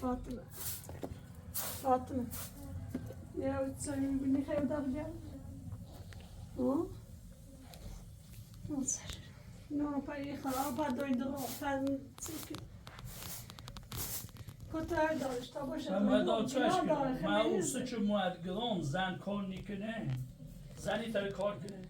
فاطمه فاطمه يا تسوي بني خير درجه نصر نو پای خراب دوی درو فن سیک کتای داشت تا باشه من اوسه چه مادگرام زن کار نکنه زنی تر کار کنه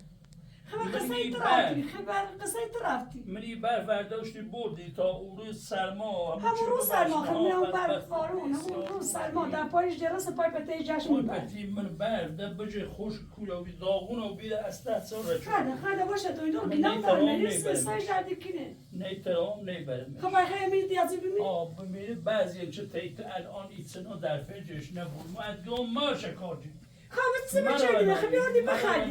خبر قصه رفتی منی بر برداشتی بردی تا اون روز سرما همون روز سرما خیلی اون بر فارون همون روز سرما در پایش جرس پای پته جشن میبر من بر در بجه خوش کولاوی داغون و بیده از دست را چون خدا باشه دوی دور گناه دار نریست سای جدی کنه نیترام نیبرم خبر خیلی می دیازی ببین ببینه بعضی چه تیت الان ایتسنا در فجرش نبود مادگرام ماشه کارجی خب چه بچه خب بیادی بخدی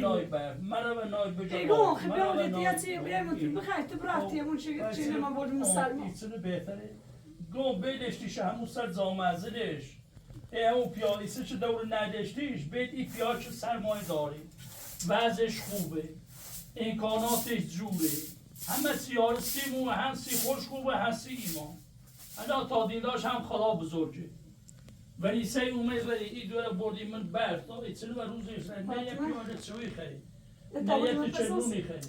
مرا به نای بجا ایگون خب بیادی دیازی بیامون بخدی تو برفتی همون چه من بودم مسلمان ایتسنا بهتره گم بیدشتیش همون سر زامزدش همون پیالیسه چه دور ندشتیش بید ای پیال چه سرمایه داری وضعش خوبه امکاناتش جوره همه سیار سیمون هم سی خوش خوبه هم سی ایمان انا تا دیداش هم خدا بزرگه ولی سی اومد ولی ای دوره بردی من برد تا ایتسنو و روزش نه یک پیاله چوی خیلی نه یک چلونی خیلی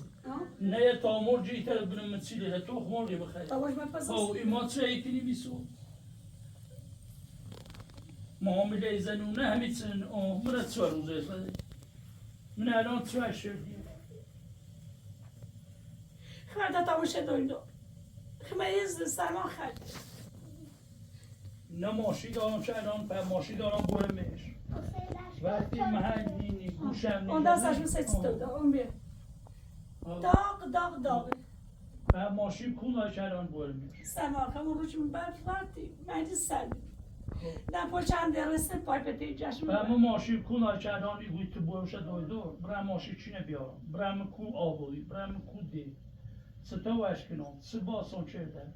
نه یک تامور جیتر بنو من سیله تو خمالی بخیلی خب ایمان چه ایکنی بیسو معامله زنونه همیت سن من چه روزش خیلی من الان چه شدی خدا تماشه دویدو خمیز سرما خد نه ماشی دارم چه الان پر ماشی دارم برمش وقتی محل نینی گوشم نینی اون دستش میسه تو اون بیا داغ پر ماشی کولای چه الان برمش سرما همون روش من برف وقتی مجلس سرمی در پا چند درسته پای پتی جشن پر ماشی کولای چه الان ایگوی تو برمشه دویدو برم ماشی چی نبیارم برم کو آبوی برم کو دی ستا وش کنم سه باسون چرده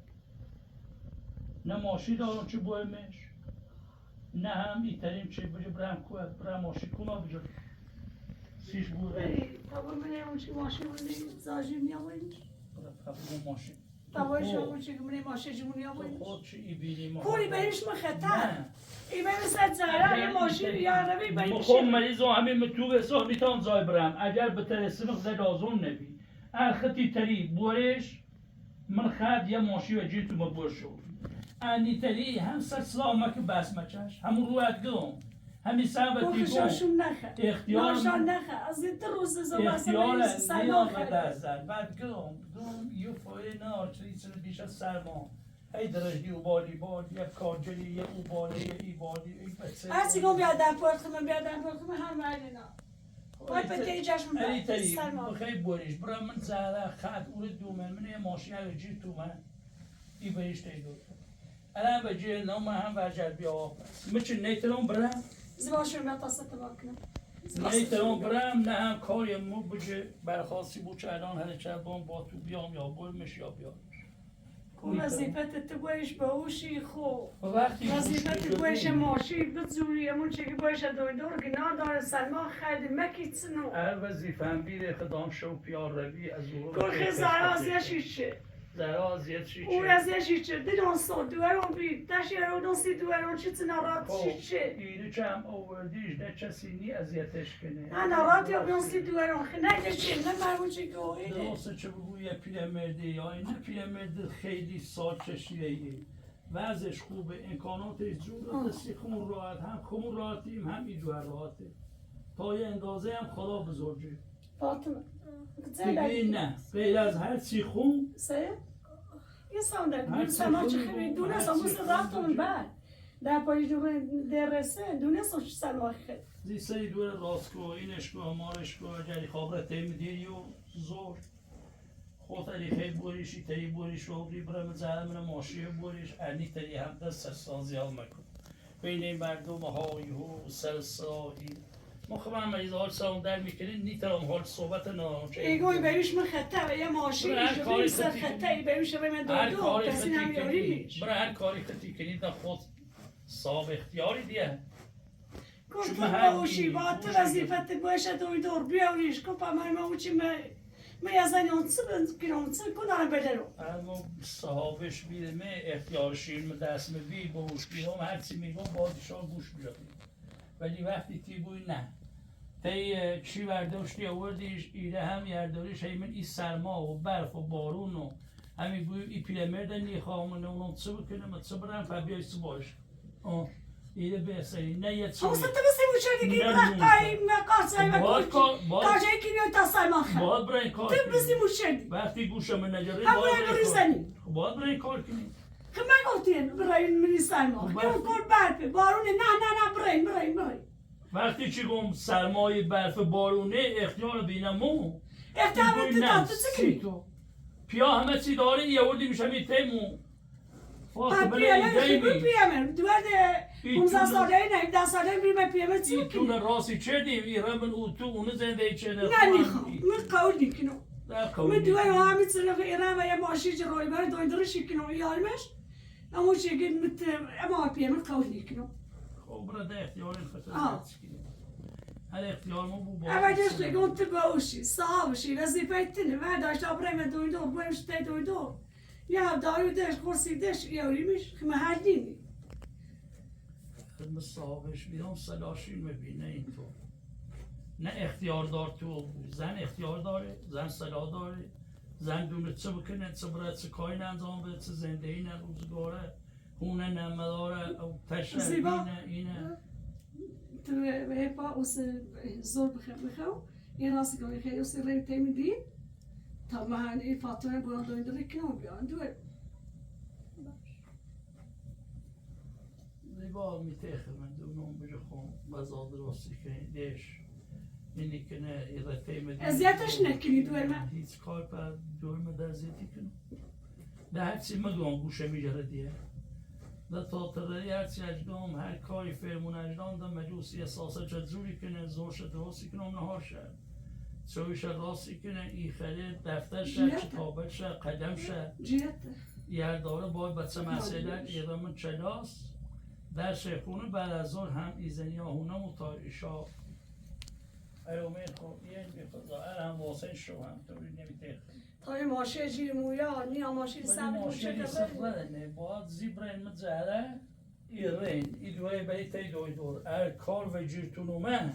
نه ماشی دارم چه برمش نه هم ایتریم چه بجه برم کوه برم ماشی کونا بجه سیش بوده تا ببینه اون چی ماشی بودی زاجی میامونی برم ماشی تاوایش اون چی که ماشی جمونی آمونی خود چی ای بینی کوری بریش مخطر ای بری سر زهره یه ماشی یا روی بری بخون مریضو همین متوب سال میتون زای برم اگر به ترسیم زد آزون نبی خطی تری بورش من خد یه ماشی و جی تو مبور شد انی تری هم سر سلامه که بس مچش همون رو ادگم همی سبتی بخشاشون نخه اختیار ناشان نخه از این روز اختیار سرما نیاز دستن بعد گم یه فایه نه چیزی بیش از سرما هی درجی و بالی یه کارجلی یه او بالی یه ای بالی هرچی گم بیاد در پرخمه هم مردینا باید پتی جشن سرما خیلی بوریش برای من زهره خط اول دومن من یه ماشین جی تو من ای بریش تیدو الان به جه نام هم وجر بیا مچه نیترون برم زباشون بیاد تا سته باکنم نیترون برم نه هم کاری مو بجه برخواستی بود چه الان هر چربان با تو بیام یا برمش یا بیارمش وظیفت تو باش باوشی خوب وقتی وظیفت تو باش ماشی بزوری همون چی که باش دور گناه داره سلمان خیلی مکیتنو هر وظیفه هم بیره خدام شو پیار روی از او کل زراز یشیشه زراز یشیشه او از یشیشه دیدون سو دوارون بی تشیر دون سی دوارون چیت نارات شیشه اینو چه هم آوردیش نه کسی نی اذیتش کنه نه نارات یا بیون سی دوارون خیلی نگشیم نه مرمون چی که اینه درسته چه بگو یه پیرمرده یا اینه پیرمرده خیلی سال چشیه وضعش خوبه امکاناتش جور دستی خمون راحت هم خمون راحتیم هم ایدوه راحته تا یه اندازه هم خدا بزرگه فاطمه دیگه نه غیر از هر چی خون سه یه ساندر سما چه خیلی دونه ساموس رفتون بعد در پای جو درسه دونه سوش سلام خیلی زی سری دور راست کو اینش کو مارش کو جری خابره تیم دیری و زور خود علی خیلی بوریشی تری بوریش رو برم زهر من ماشی بوریش انی تری هم دست سازی ها مکن بین مردم هایی و سرسایی مخبر مریض حال سلام در میکنه نیترم حال صحبت نامچه ایگوی بریش من خطه و یه ماشی بریم سر خطه ای بریش و من دو کسی نمیاری نیش برای هر کاری خطی کنید نه خود صاحب اختیاری دیه کن تو باوشی با تو وظیفت باشه دوی دور بیاوریش کن پا من اوچی میازنی اون چه کنم چه کنم بدرو اما صحابش بیرمه اختیارشین دست بی بوش بیرم هرچی میگم بادشاه گوش بیارم ولی وقتی تی بوی نه تی چی برداشتی آوردیش ایره هم یرداریش من ای سرما و برف و بارون و همین بوی ای پیرمرد نیخوامونه اونم چه بکنم چه برم فبیای چه باش ایره بسری نه یه چی اما ست بسی موچه دیگه برای قاصای و کارجای که میاد تا سرما خواهد باید برای کار تو بسی موچه دیگه وقتی گوشم نجاری همون باید برای کار ریزنی باید برای کار کنی که من گفتیم برای منی سرما که اون کار برفه بارونه نه برای وقتی چی گم سرمایه برف بارونه اختیار بینمو اختیار تو تا تو چی کنی؟ پیا همه چی داره یه وردی میشم این تیمو پیامه دوارده 15 ساله نه 17 ساله بریم پیامه چی این کنی؟ تون راستی چه دیم این رمن او تو اون زنده چه نه میخوام من قول دیکنم من دوای همین طرف ایران و یه ماشی جروی بر دویدرشی کنم یارمش اما چیگه مت اما پیامه قول دیکنم خب برده اختیار الفتر هر اختیار ما بو اما جشت گفت باوشی صاحبشی وظیفه تنه و داشت آبرم دویدو بایمش تی دویدو یا دارو دش کرسی دش یاریمش که من هردیمی خدمت صاحبش بیدم سلاشین میبینه اینطور نه اختیار دار تو زن اختیار داره زن صلاح داره زن دونه چه بکنه چه برای چه کاری انجام بده چه زندگی نه روزگاره خونه نه مداره تشه اینه تو به پا اوس زور بخوام این راستی که خیلی اوس ری تیمی دی تا من این فاطمه برای دویدره کنم بیان دوی زیبا میتخه من دونم بجا خون بزاد راستی که دیش اینی که نه ایره تیمه ازیتش نکنی دوی من هیچ کار پر دوی من در زیتی کنم ده هرچی مگم گوشه میجره دیه ده تا تداری هرچی اجدام هر کاری فرمون اجدام ده مجوسی احساسه چه جوری کنه زورش درستی کنم نهار شد چویش راستی کنه ای خرید دفتر شد کتابت شد قدم شد یرداره باید بچه مسئله ایره من چلاس در شیخونه بعد از ظهر هم ایزنی آهونه متایشا ایومین خوب یه میخواد هم واسه شو هم توی نمیده تای ماشه جیر مویا نیا ماشه سم ماشه نه باید زیبرین متزهره ایرین ایدوی بری تی دوی دور کار و جیرتونومه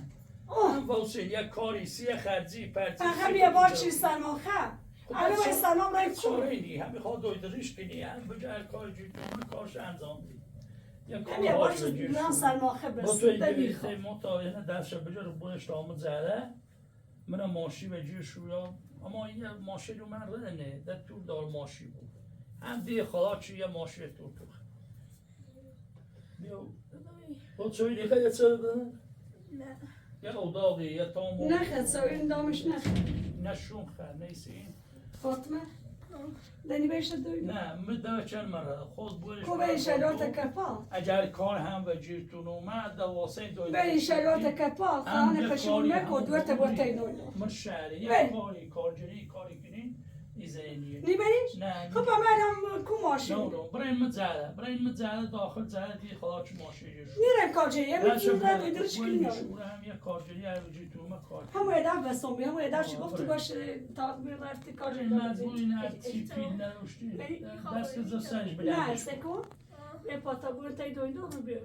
هم واسه یک کاری سی خرجی پرتی هم یه بار چی سلمان خب همه باید سلام رای چورینی هم میخواد دوی دریش کنی هم بجا کار جیرتونومه کارش انجام دی هم یه بار چی بیان سلمان خب رسیده میخواد مطابقه دستش بجا رو بونش دامت زهره من ماشی و جیر شویا اما این ماشی رو من رنه در طور دار ماشی بود هم دیگه خدا چی یه ماشی طور تو بیو با چوی دیگه یه چه بده؟ نه یه اوداغی یه تامو نخد سو این دامش نخد نشون خد نیسی این فاطمه دنی بهش دوی نه مده چند مره خود بورش کو به شلوت کپا اگر کار هم و جیرتون اومد در واسه دوی به شلوت کپا خانه کشون مکو دوت بوته دوی من شهری یه کاری کارجری کاری کنین ایزنیه نیبریش؟ نه خب من هم کو ماشی نه برای متزهره داخل زهره دیگه خدا چه ماشی جوش نیرم کارجری هم میتونم را دویدرش کنیم شوره هم یه کارجری هر وجود تو کار همون ادام بستم همون ادام چی گفت تو باش تا رفتی کارجری مجبوری نه چی پیل نداشتی دست که زستنش بده نه سکو به پاتا بور تای دویدو رو بیو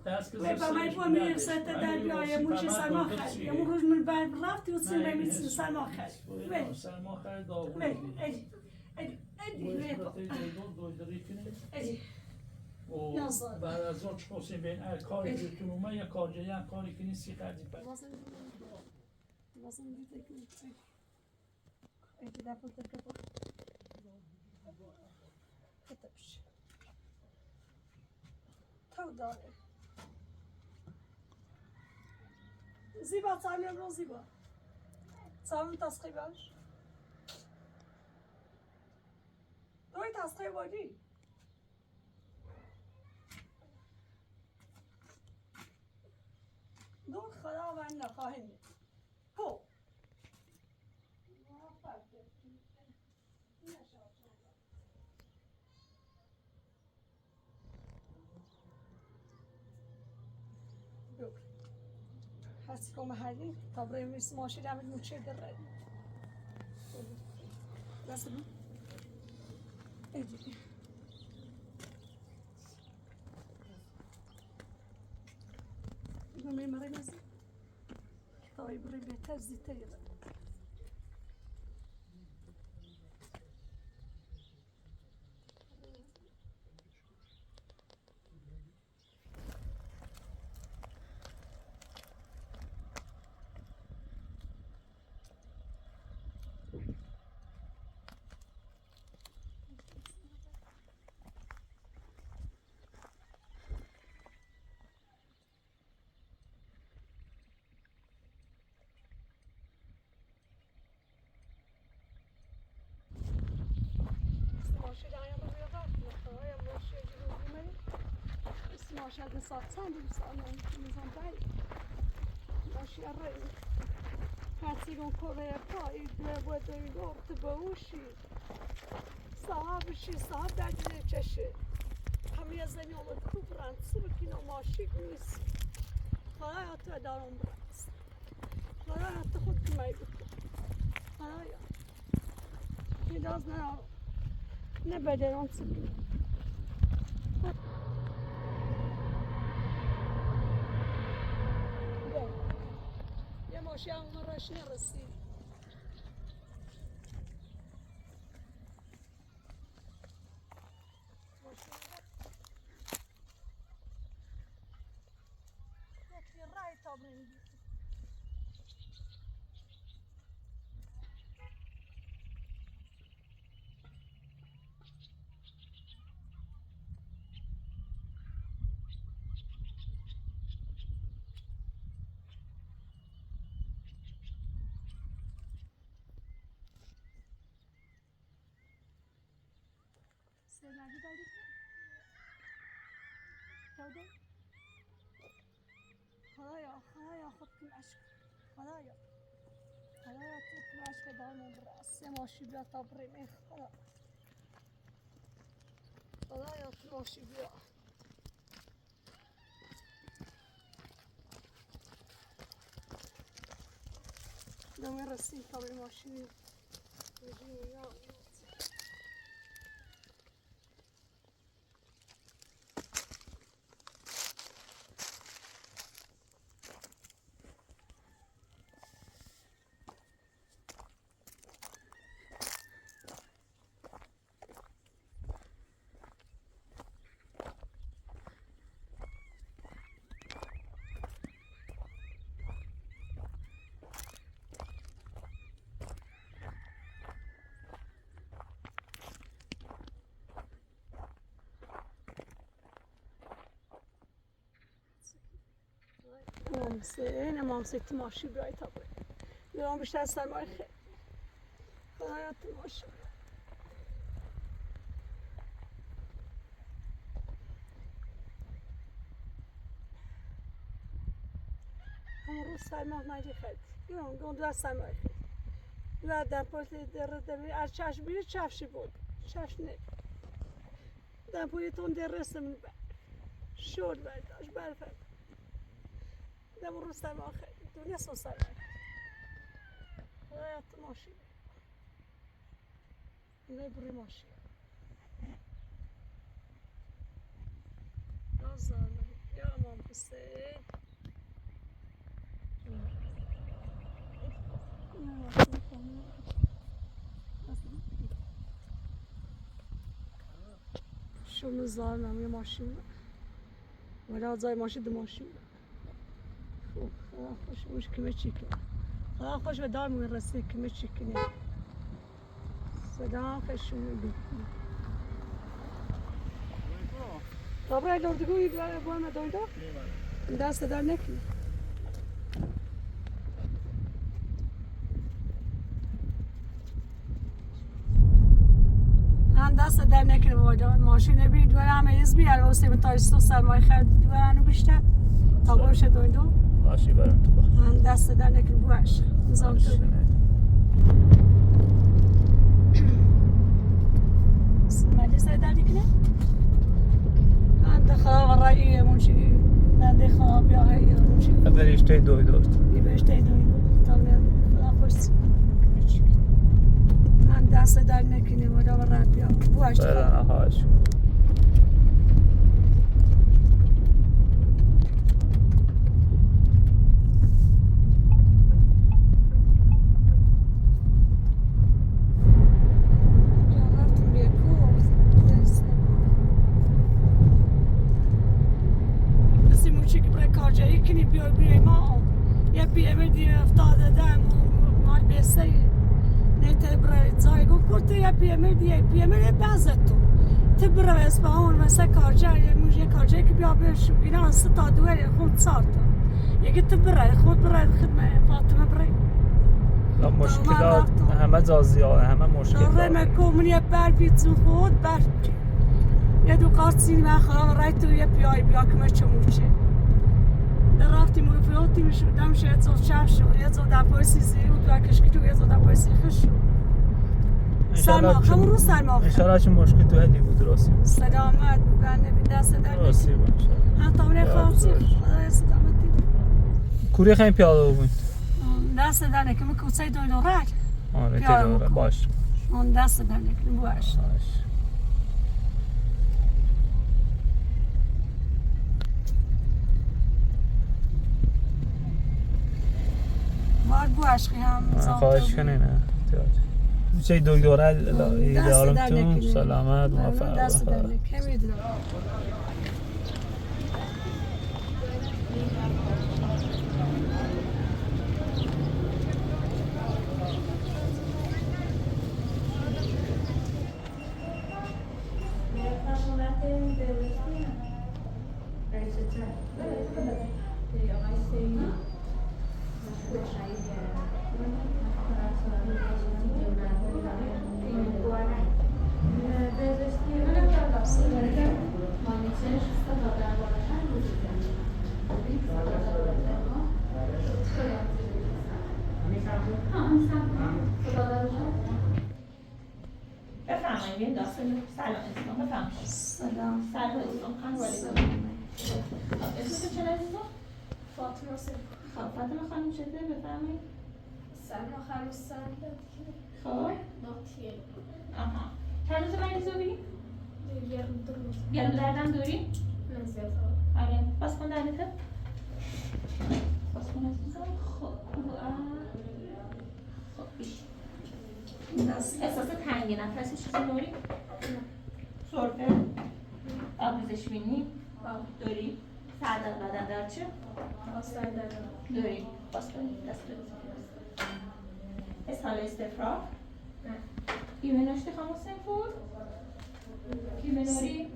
دست که به پامای پا میرم سرت در بیای موچی سلما خرد یه روز من بعد رفتی و سن بمیت سلما خرد سلما خرد داغون و بعد از اون چخوصیم بین کاری که اومه یا کارجری هم کاری که نیستی خردی پر زیبا تعمیم رو زیبا تعمیم تسخی باش دوی تسخی بادی دور خدا و نخواهیم کو هستی که محلی تا برای میرسی ماشی دمید موچه در رد Nasıl mı? Evet. Benim مريم طيب ربيتها زيتها ماشي ساعتين بسألهم نظام بعيد ماشي الرئي هاتيلون كوريا بايد لابد يدور تبوشي صعب الشي صعب بعد ليتشي هم يزني يوم الكبران سبكينا ماشي كويس خلايا تدارون براس خلايا تاخد كما يبكو خلايا في لازنا نبدأ نسبي ماشي مرة شنو رسي في الراي طابرين سلامي داري تودي خلايا خدكم عشق خلايا خدكم عشق دارنا بالرأس ماشي بيا طابرين خلايا ماشي بيا دوم رسين طابرين ماشي بيا يا امام ست ماشي بیای طبعا یادم بیشتر سرمایه خیلی خدایت ماشی همون روز سرمایه مجی خیلی یادم دو سرمایه خیلی یادم پولی در از چشم بیرد چفشی بود چفش نه در پولیتون در رسم شد برداشت برفرد دم روز سرمایه خیلی دنیا سو سرمایه خدایت ماشی اینه بری ماشی نازانم یا امام حسین شو زارنم یه ماشین ولی زای ماشین دو ماشین خوش مش کمی چیکه خوش و دار من رسی کمی چیکنه صدا خوشون بی طبعا لو تقولي با ما دویده دست دار نکنی دست در نکنه بابا ماشین بید و همه از بیار و سیم تایستو سرمایه خرد و هنو بیشتر تا برش دویدو باشی برم تو با دست در نکنه باش نظام تو بید مجلس در نکنه دخواه و رایی منشی دخواه بیا هایی منشی برشته دویدو برشته دویدو تا خدا خوش من دست در نکنیم و را بیا بواش بدن خواهش یه پیمه دیگه افتاده دم مال بیسته نیته برای زایگو کرده یه پیمه دیگه بعضت تو برای اسبان مثل کارجه یه موجه کارجه که بیا بشو اینا از تا دوری خود سارتا یکی تو برای خود برای خدمه فاطمه برای مشکلات همه زازیانه همه مشکلات رمه کومن یه بر بیتون خود بر یه دو قارت سینما خواهم رای تو یه بیا که چه موچه رفتیم و فروتیم شد دم شد زود چپ شد یه زود دپایسی زیرو تو کشکی تو یه زود دپایسی خش شد سلام همون روز سلام انشالله چه مشکل تو هدی بود راستی سلامت بنده بی دست در راستی بود هم تامره خواهدی خدای سلامتی کوری خیلی پیاده بود دست در نکنم کوچه دویدو رک آره تیداره باش اون دست در نکنم باش عشقی هم خواهش کنی نه چه دکتره ایدارمتون سلامت موفق دست در کمی دارم بفرمایید داخل سلام عزیزم بفرمایید سلام عزیزم خانم اسمت چه عزیزم فاطمه سلام فاطمه خانم شده بفرمایید سلام خانم سلام خب ناتیه آها چند روز مریض بودی؟ یه روز گلو دردم داری؟ من زیاد آره باز کن دردته باز کن عزیزم خب بیش احساس تنگی نفسی چیزی داری؟ سرفه؟ آبریزش بینی؟ داری؟ سردرد بدن درد چه؟ داری؟ باز کنید دست بزنید اسهال استفراغ؟ نه بیمه نشتی خاموش سنفور؟ بیمه داری؟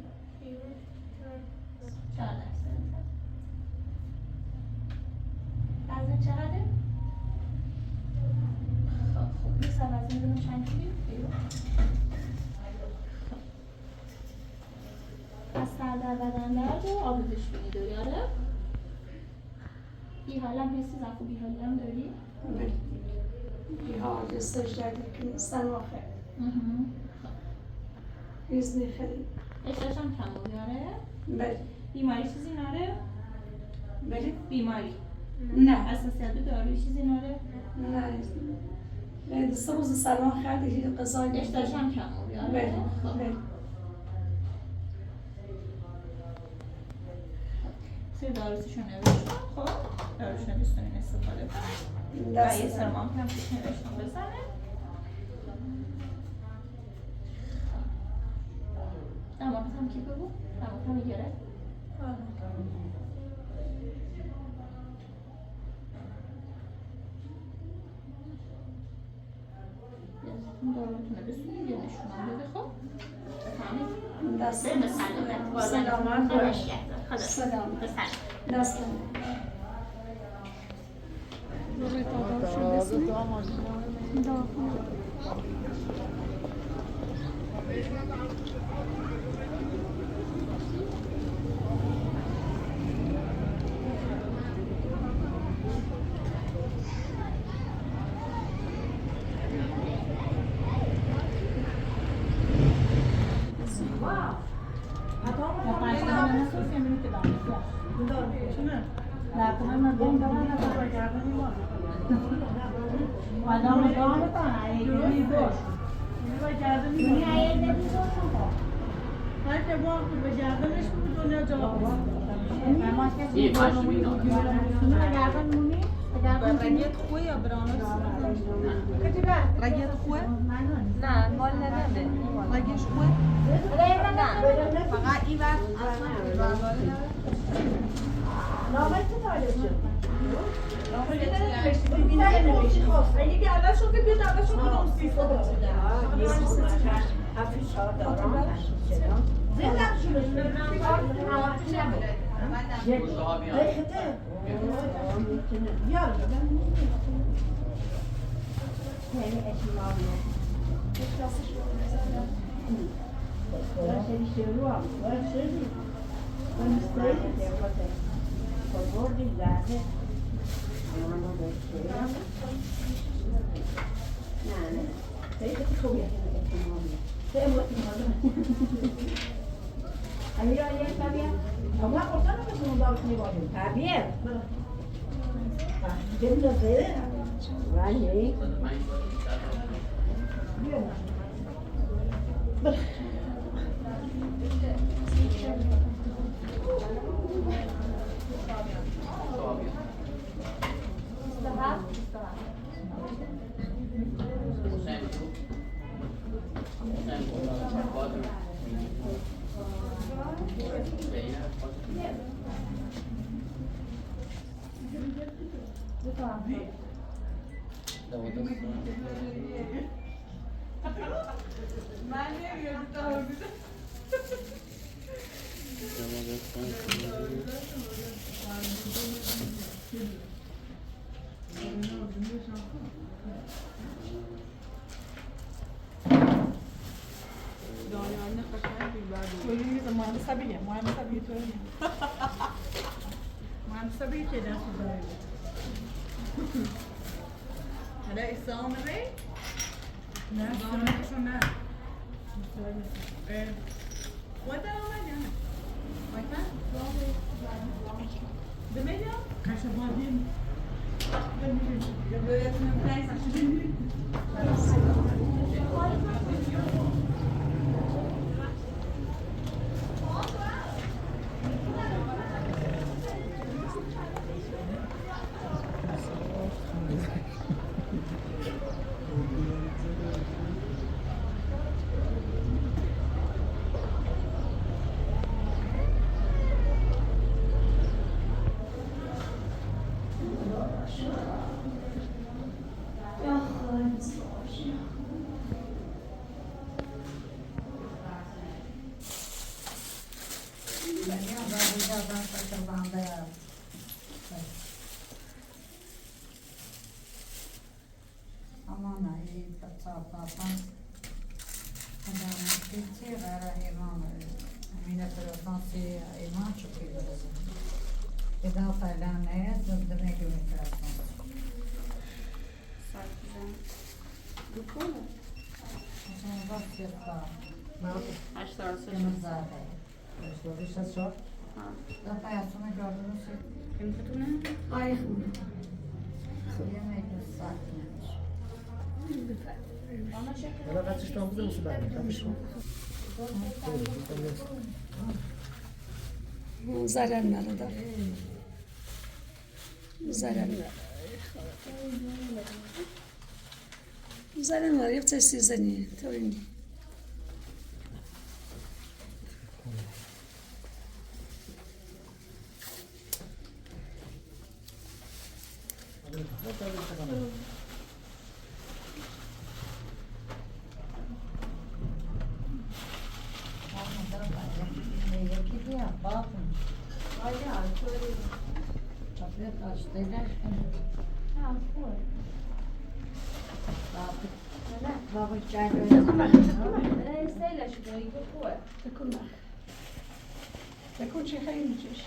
4%. وزن چقدره؟ خب نیست وزن بدونم چند کیلی؟ از سردرد بدن درد و آبریزش بینی داری آره؟ بیحالم حسی ضعف و بیحالی هم داری؟ بیحال سجده کنی سلام آخر ایزنی خیلی اشتاش هم کم بودی آره؟ بله بیماری چیزی ناره؟ بله بیماری نه اساسیت داروی چیزی ناره؟ نه دسته روز سلام آخر دیگه قضایی اشتاش هم کم بودی آره؟ بله خب بله سری داروسیشون نوشتم خب داروشون بیستونین استفاده کنید و یه سرمان هم پیش نوشتم بزنه دماغت هم کی بگو؟ دماغت هم میگره؟ این داروتونه بسونید یه نشونم بده خب بفهمید؟ دست بریم به سلامت سلامت باش خدا سلام به سلام دست برای تا شده سنی به گردن هر که با به گردنش بود دنیا جواب رقیت خوی یا برانوس رقیت خوی نه مال نده رقیش خوی فقط این وقت اگه گردن شد که بیاد اول شد کنم مهندسه که دست داره هلا اسلام بی نه اسلام نه وقت آمد یا نه وقت دمیجا کشوادیم zarar نداره zarar نداره یه چه سیزنی تو این تكون شي خير نجيش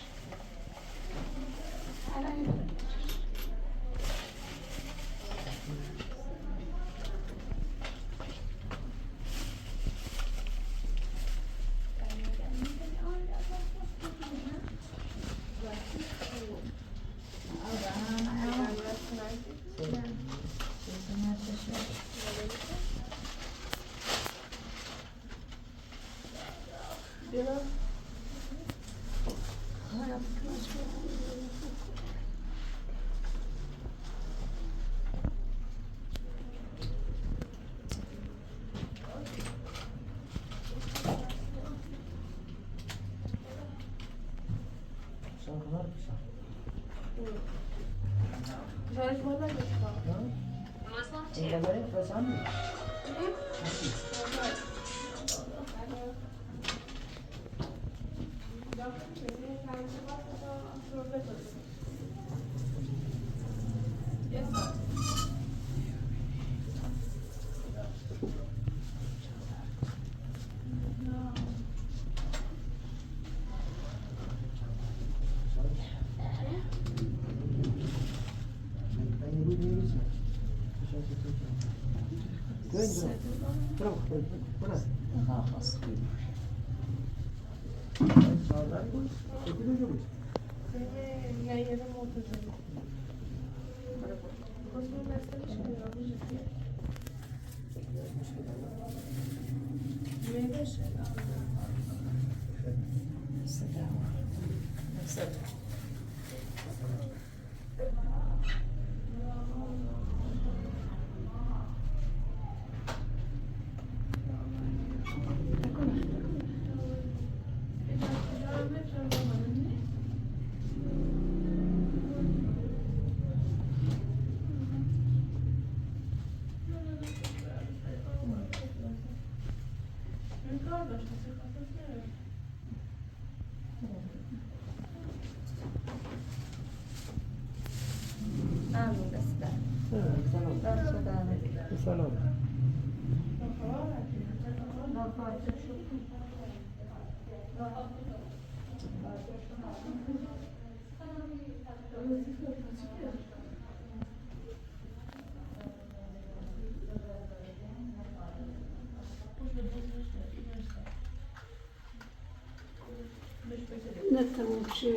نه تموم شه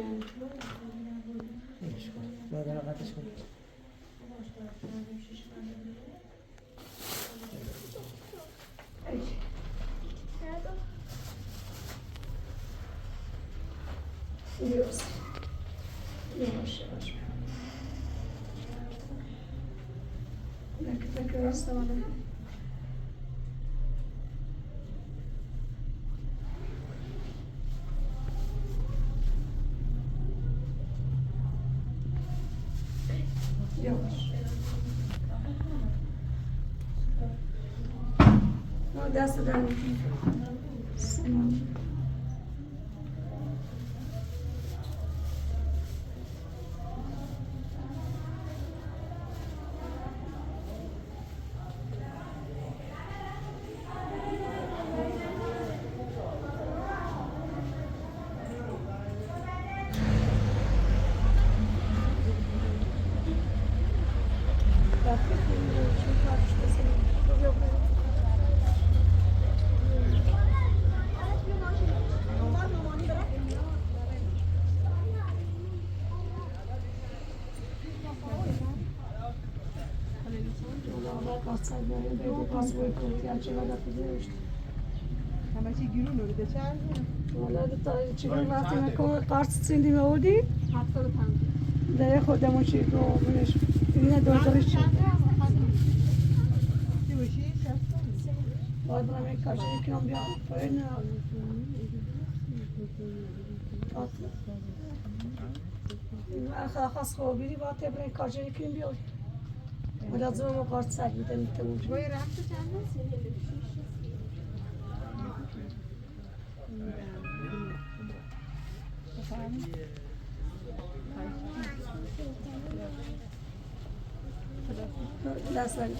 Yavaş. Yavaş yavaş. Ne kadar rastamadım. Yavaş. Ders edelim. Tamam. همه چی گیرون رو بده چند؟ والا تا چیکار وقتی من قارچ سیندی می‌آوردی در خودمون چی گفتمش این دکترش چی باشی باید برم یک کارچه کنم بیام پایین خواست خواه بیری باید برم کارچه کنم بیام لازم ما قارچ سر بیدن تموم شد باید رفت چند؟ دست نگه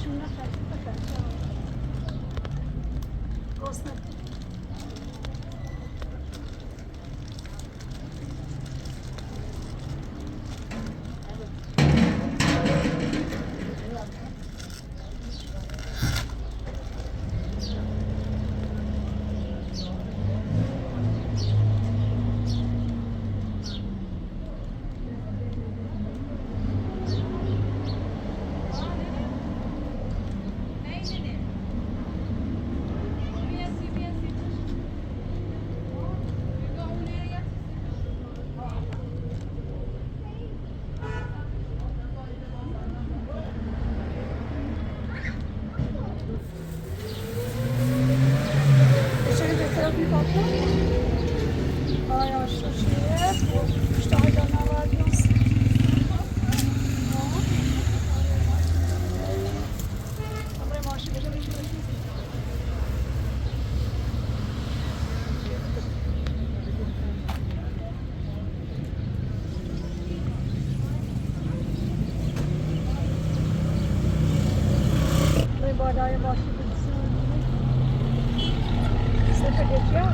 ماشین نخرید بخرید گسنه بالای ماشین سفر geçiyor.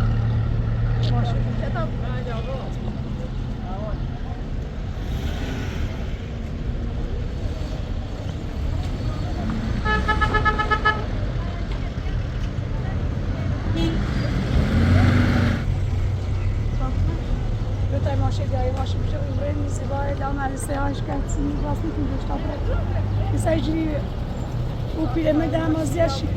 ماشین کتاب Tutaj masz ideję, masz przebranie zwaje dla nas seanszkacji, własnie tu już tam. Myślę, o piramidę Amazjashi.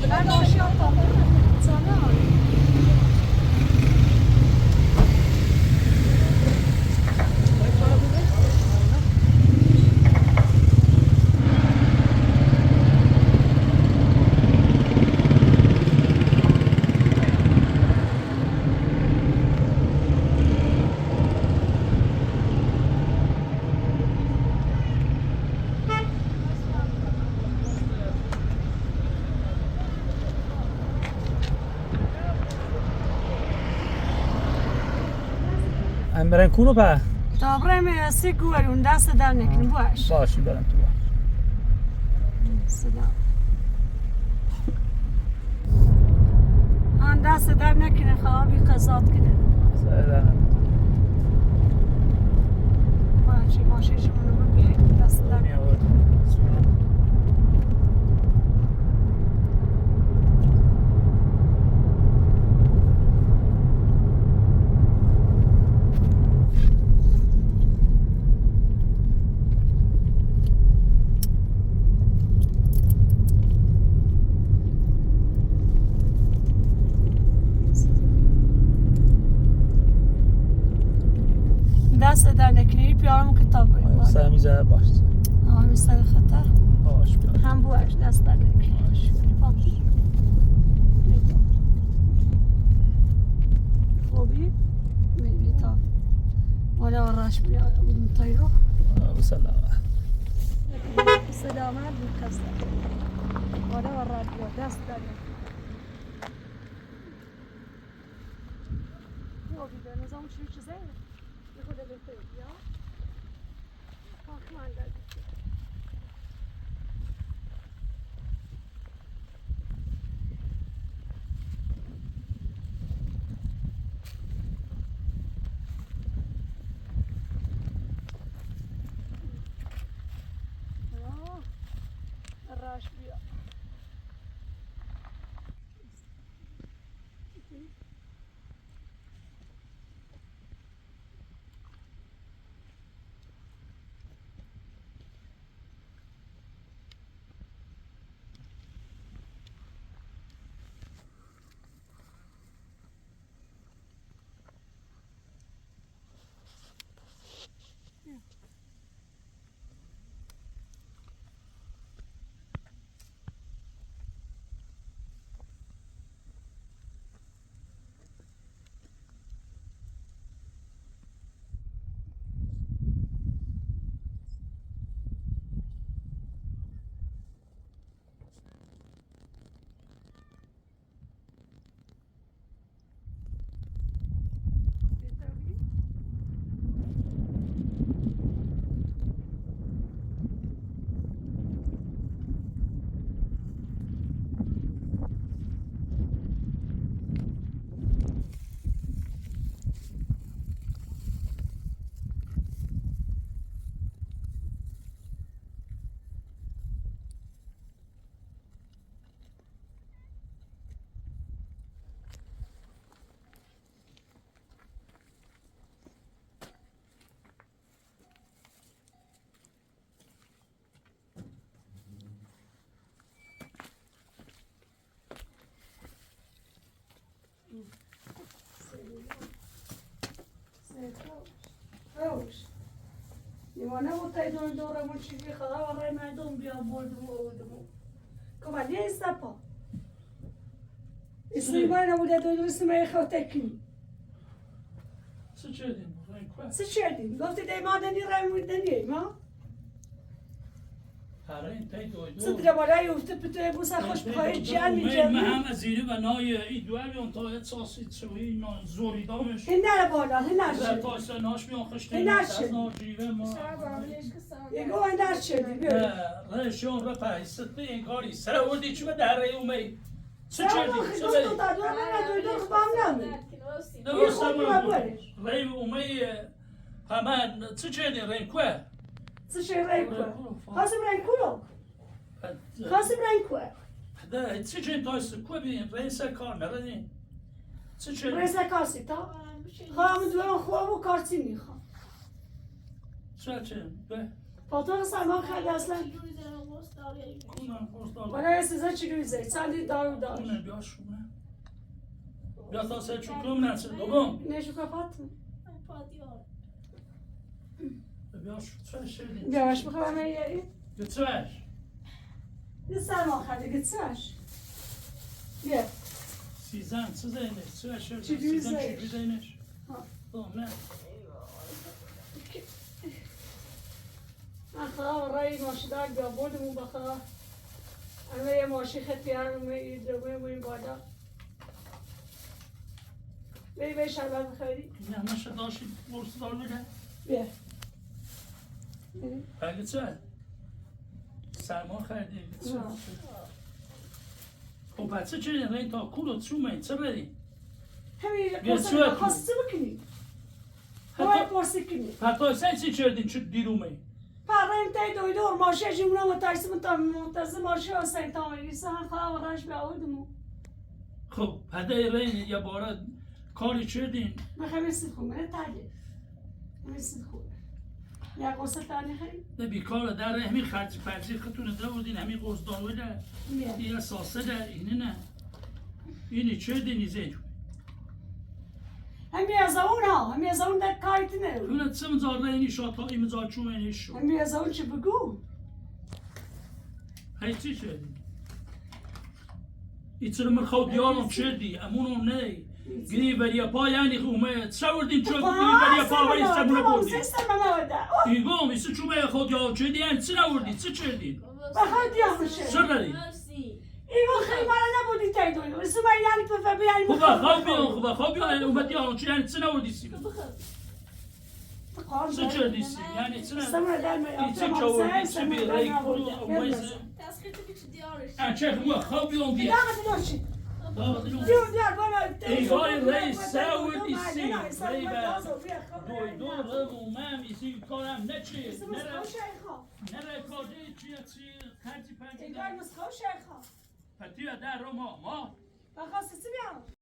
Ben aşağı kalkarım. Sana. هم برن کونو په Dobre mi sigurun da se da nekin baş. باشی برم تو باش Selam. An da se da nekin khabi qazat kine. زدن Maşi maşi şunu bir da se da. میآورد دست در نکنی پیارم کتاب بریم سر میزه باش همین سر خطر باش بیار هم بوش دست در نکنی باش خوبی میلی تا مالا وراش بیا بودم تایرو بسلامه سلامت بود کسر مالا وراش بیا دست در نکنی خوبی به نظام چیزه یه خود بهتر بیا کاخ من در راش بیا خوش دیوانه بود تای دورمون چیزی خدا و رای مردم بیا بردم و اودمو کمالی ایستا پا اسمی باید نبوده دور اسمی خود تکنی چه چردیم؟ چه چردیم؟ گفتی دی مادنی رای موردنی ما؟ هرین تای دویدو صدر بالای افته پتوی بوسه خوش بخواهی جمع من میجمعی هم زیری و نای ای دوی اون تایت ساسی چوی زوری دامش این نره بالا این نره در شدی تایسه ناش بیان خشتی این از نشد. ناجیوه ما یگو این نره شدی بیا رشون را پایسته این کاری سر وردی چی به در ری اومی چه سلام چردی؟ آخی چه دوست بری؟ تا دور من دویدو خبام نمی نوستم خود رو برش. ری اومی همه چه چردی ری کوه؟ چه شیر رای کوه خواستم رای کلو خواستم رای کوه ده چه چردی تایسته کوه بین ری سر کار نردی؟ چه چردی؟ رئیسه کاسی تا خواهم دوام خواب و کارتی میخوام چه چردی؟ به فاتوق سلمان خیلی اصلا کنم پرستار ولی سیزا چی رویزه چندی دارو داشت کنه بیا شونه بیا تا سر چکم نرسه دوم نشو کپات بیا شو چه شدی؟ بیاش بخوام یه گترش یه سلمان خیلی گتساش بیا سیزن چه زینش؟ چه شدی؟ چجوری سیزن زینش؟ چجوری زینش؟ ها. نه من خواه رای ماشدار بیا بودمون بخواه همه یه ماشی خطی همه یه دومه بویم بالا بی شربت بخوری نه همه داشتی برس دار بگه بیا بگه چه؟ سرما خریدی چه؟ نه. خب بچه چه این تا کولو چومه چه بری؟ همین بیا پرسه چوه بخواست چه بکنی؟ باید پرسی کنی حتی سن چی چردین چه دیرومه؟ پریم تای دویدور ماشه جمله متایسه منتظر ماشه حسین تامیریسه هم خواه و رش بیاودمو خب هده رین یه باره کاری چردین؟ من خیلی سید خوب منه تایه همین سید خوب یا قصه تانی خیلی نه بیکار در همین خرجی پرجی خطونه در بودین همین قصدان ویده بیا یه اساسه در اینه نه اینی چردین ایزه همی از اون ها همی از اون در کاریت نه اونه چه مزار رینی شاتا این مزار چومه نیشو همی از اون چه بگو هی چی چردین؟ ایچه من خود دیارم چردی امونو نه گری بریا پا یعنی خومه چه وردین چه گری بریا پا ولی سمونه بردین سیستم نواده ایگام ایسه چومه خود یا چردی یعنی چه نوردی چه چردین؟ بخواد دیامشه چه داری؟ ایگو خیلی مالا نبودی تای دویدور اسم من یعنی پفه بیانی خوبه خواب بیان اومدی آن چه یعنی چه نوردی سی؟ چه چردی سی؟ یعنی چه نوردی؟ سمره در می ایچه چوردی چه بی ری کلو اومایزه چه خوبه خواب بیان بیا دیار بالا ایگای ری ساوردی سی ری با دویدور اومم ایسی کارم نچی نره کاری چیه چی خرچی پنجی اینجا مسخو شیخا پتیه در رو ما بخواستی بیام